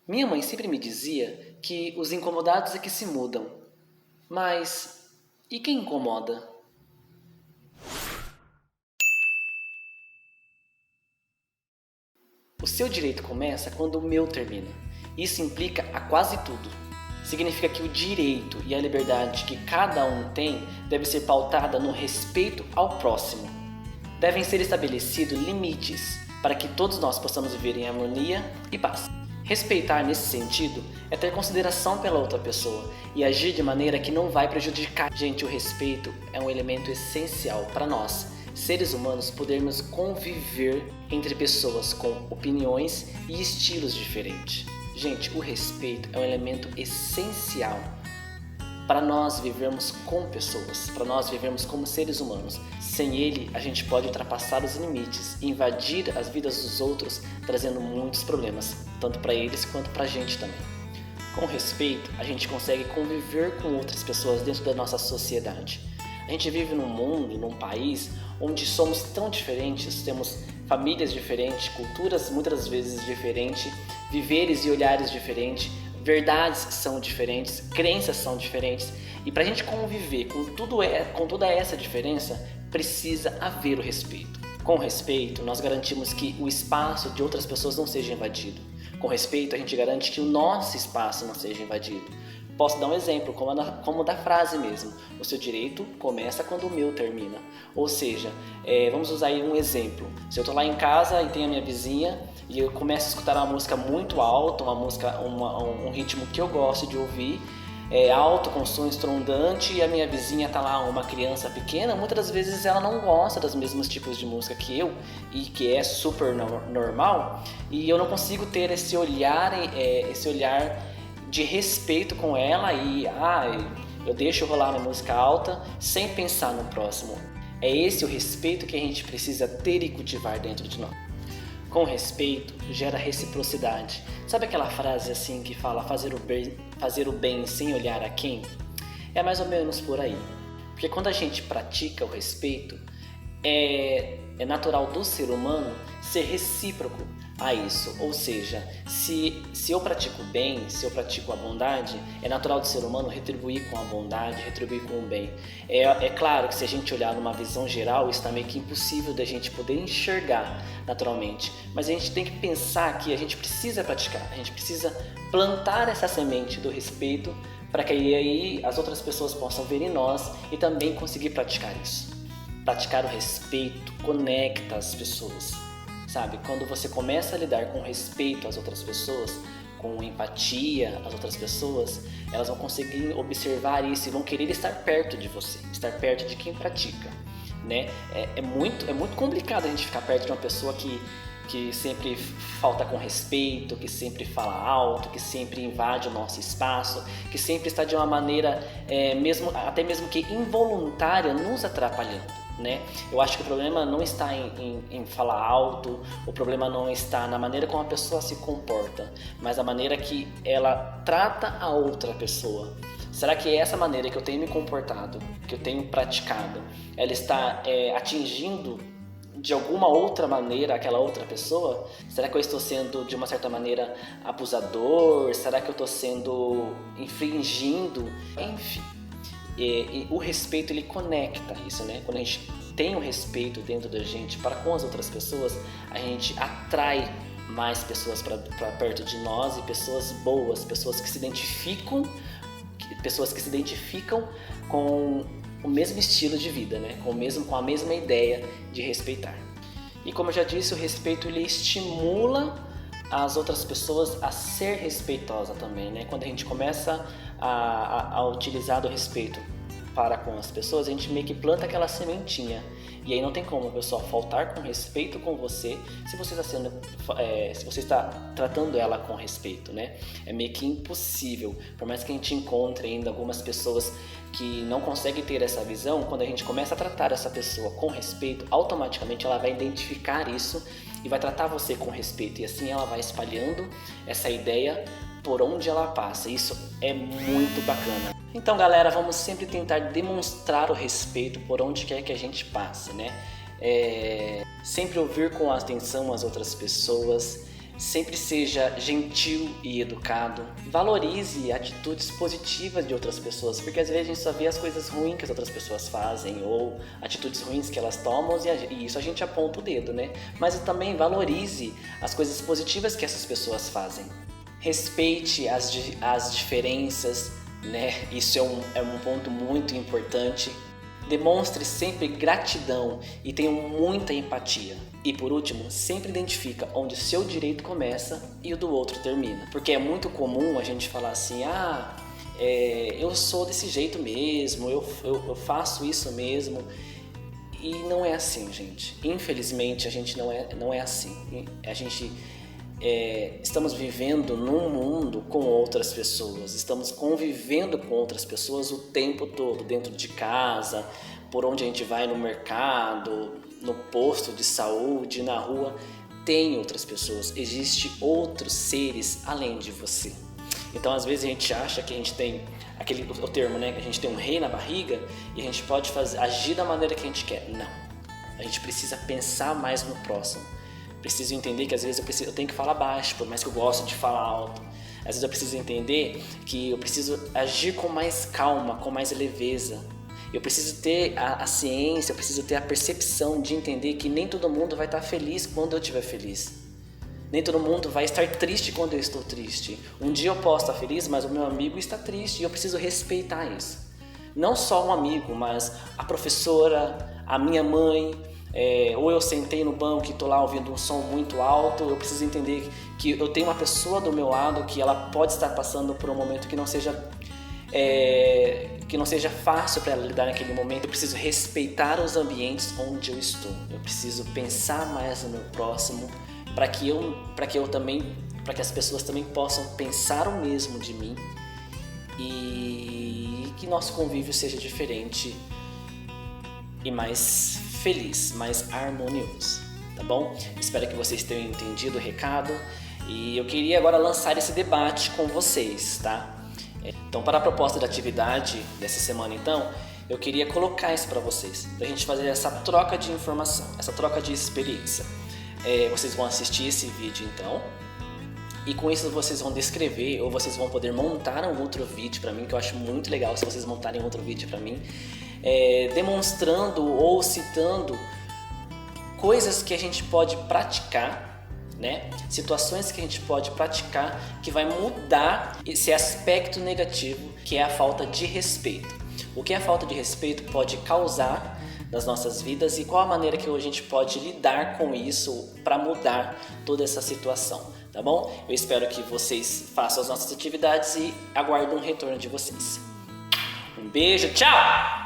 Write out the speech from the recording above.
Minha mãe sempre me dizia que os incomodados é que se mudam. Mas e quem incomoda? O seu direito começa quando o meu termina. Isso implica a quase tudo. Significa que o direito e a liberdade que cada um tem deve ser pautada no respeito ao próximo. Devem ser estabelecidos limites para que todos nós possamos viver em harmonia e paz. Respeitar nesse sentido é ter consideração pela outra pessoa e agir de maneira que não vai prejudicar. Gente, o respeito é um elemento essencial para nós, seres humanos, podermos conviver entre pessoas com opiniões e estilos diferentes. Gente, o respeito é um elemento essencial para nós vivermos com pessoas, para nós vivermos como seres humanos. Sem ele, a gente pode ultrapassar os limites e invadir as vidas dos outros, trazendo muitos problemas, tanto para eles quanto para a gente também. Com respeito, a gente consegue conviver com outras pessoas dentro da nossa sociedade. A gente vive num mundo, num país, onde somos tão diferentes, temos famílias diferentes, culturas muitas vezes diferentes, viveres e olhares diferentes, verdades são diferentes, crenças são diferentes, e para a gente conviver com toda essa diferença, precisa haver o respeito. Com respeito, nós garantimos que o espaço de outras pessoas não seja invadido. Com respeito, a gente garante que o nosso espaço não seja invadido. Posso dar um exemplo, como da frase mesmo. O seu direito começa quando o meu termina. Ou seja, vamos usar aí um exemplo. Se eu estou lá em casa e tenho a minha vizinha e eu começo a escutar uma música muito alta, um ritmo que eu gosto de ouvir, alto, com som estrondante, e a minha vizinha está lá, uma criança pequena, muitas das vezes ela não gosta dos mesmos tipos de música que eu, e que é super normal, e eu não consigo ter esse olhar de respeito com ela e eu deixo rolar minha música alta sem pensar no próximo. É esse o respeito que a gente precisa ter e cultivar dentro de nós. Com respeito gera reciprocidade. Sabe aquela frase assim que fala fazer o bem sem olhar a quem? É mais ou menos por aí. Porque quando a gente pratica o respeito, é natural do ser humano ser recíproco a isso. Ou seja, se eu pratico o bem, se eu pratico a bondade, é natural do ser humano retribuir com a bondade, retribuir com o bem. É claro que se a gente olhar numa visão geral, isso está meio que impossível da gente poder enxergar naturalmente. Mas a gente tem que pensar que a gente precisa praticar, a gente precisa plantar essa semente do respeito para que aí as outras pessoas possam ver em nós e também conseguir praticar isso. Praticar o respeito conecta as pessoas, sabe? Quando você começa a lidar com respeito às outras pessoas, com empatia às outras pessoas, elas vão conseguir observar isso e vão querer estar perto de você, estar perto de quem pratica, né? É muito complicado a gente ficar perto de uma pessoa que sempre falta com respeito, que sempre fala alto, que sempre invade o nosso espaço, que sempre está de uma maneira até mesmo que involuntária nos atrapalhando. Né? Eu acho que o problema não está em falar alto, o problema não está na maneira como a pessoa se comporta, mas a maneira que ela trata a outra pessoa. Será que essa maneira que eu tenho me comportado, que eu tenho praticado, ela está atingindo de alguma outra maneira aquela outra pessoa? Será que eu estou sendo de uma certa maneira abusador? Será que eu estou sendo infringindo? Enfim. E o respeito, ele conecta isso, né? Quando a gente tem o respeito dentro da gente para com as outras pessoas, a gente atrai mais pessoas para perto de nós, e pessoas boas, pessoas que se identificam com o mesmo estilo de vida, né? Com a mesma ideia de respeitar. E como eu já disse, o respeito, ele estimula as outras pessoas a ser respeitosa também, né? Quando a gente começa a utilizar do respeito para com as pessoas, a gente meio que planta aquela sementinha. E aí não tem como a pessoa faltar com respeito com você se você está tratando ela com respeito, né? É meio que impossível. Por mais que a gente encontre ainda algumas pessoas que não conseguem ter essa visão, quando a gente começa a tratar essa pessoa com respeito, automaticamente ela vai identificar isso e vai tratar você com respeito. E assim ela vai espalhando essa ideia por onde ela passa. Isso é muito bacana. Então, galera, vamos sempre tentar demonstrar o respeito por onde quer que a gente passe, né? Sempre ouvir com atenção as outras pessoas, Sempre seja gentil e educado. Valorize atitudes positivas de outras pessoas, porque às vezes a gente só vê as coisas ruins que as outras pessoas fazem ou atitudes ruins que elas tomam e isso a gente aponta o dedo, né? Mas também valorize as coisas positivas que essas pessoas fazem. Respeite as diferenças, né? Isso é um ponto muito importante. Demonstre sempre gratidão e tenha muita empatia. E por último, sempre identifica onde o seu direito começa e o do outro termina. Porque é muito comum a gente falar assim, eu sou desse jeito mesmo, eu faço isso mesmo. E não é assim, gente. Infelizmente, a gente não é assim. Estamos vivendo num mundo com outras pessoas, estamos convivendo com outras pessoas o tempo todo, dentro de casa, por onde a gente vai no mercado, no posto de saúde, na rua, tem outras pessoas, existem outros seres além de você. Então às vezes a gente acha que a gente tem o termo, né, que a gente tem um rei na barriga e a gente pode agir da maneira que a gente quer. Não, a gente precisa pensar mais no próximo. Preciso entender que às vezes eu tenho que falar baixo, por mais que eu goste de falar alto. Às vezes eu preciso entender que eu preciso agir com mais calma, com mais leveza. Eu preciso ter a ciência, eu preciso ter a percepção de entender que nem todo mundo vai estar feliz quando eu estiver feliz. Nem todo mundo vai estar triste quando eu estou triste. Um dia eu posso estar feliz, mas o meu amigo está triste e eu preciso respeitar isso. Não só um amigo, mas a professora, a minha mãe. Ou eu sentei no banco e estou lá ouvindo um som muito alto, eu preciso entender que eu tenho uma pessoa do meu lado que ela pode estar passando por um momento que não seja fácil para ela lidar naquele momento. Eu preciso respeitar os ambientes onde eu estou. Eu preciso pensar mais no meu próximo para que as pessoas também possam pensar o mesmo de mim e que nosso convívio seja diferente e mais feliz, mais harmonioso, tá bom? Espero que vocês tenham entendido o recado e eu queria agora lançar esse debate com vocês, tá? Então, para a proposta de atividade dessa semana, então, eu queria colocar isso para vocês, para a gente fazer essa troca de informação, essa troca de experiência. Vocês vão assistir esse vídeo, então, e com isso vocês vão descrever ou vocês vão poder montar um outro vídeo para mim, que eu acho muito legal se vocês montarem outro vídeo para mim, demonstrando ou citando coisas que a gente pode praticar, né? Situações que a gente pode praticar que vai mudar esse aspecto negativo que é a falta de respeito. O que a falta de respeito pode causar nas nossas vidas e qual a maneira que a gente pode lidar com isso para mudar toda essa situação, tá bom? Eu espero que vocês façam as nossas atividades e aguardo um retorno de vocês. Um beijo, tchau!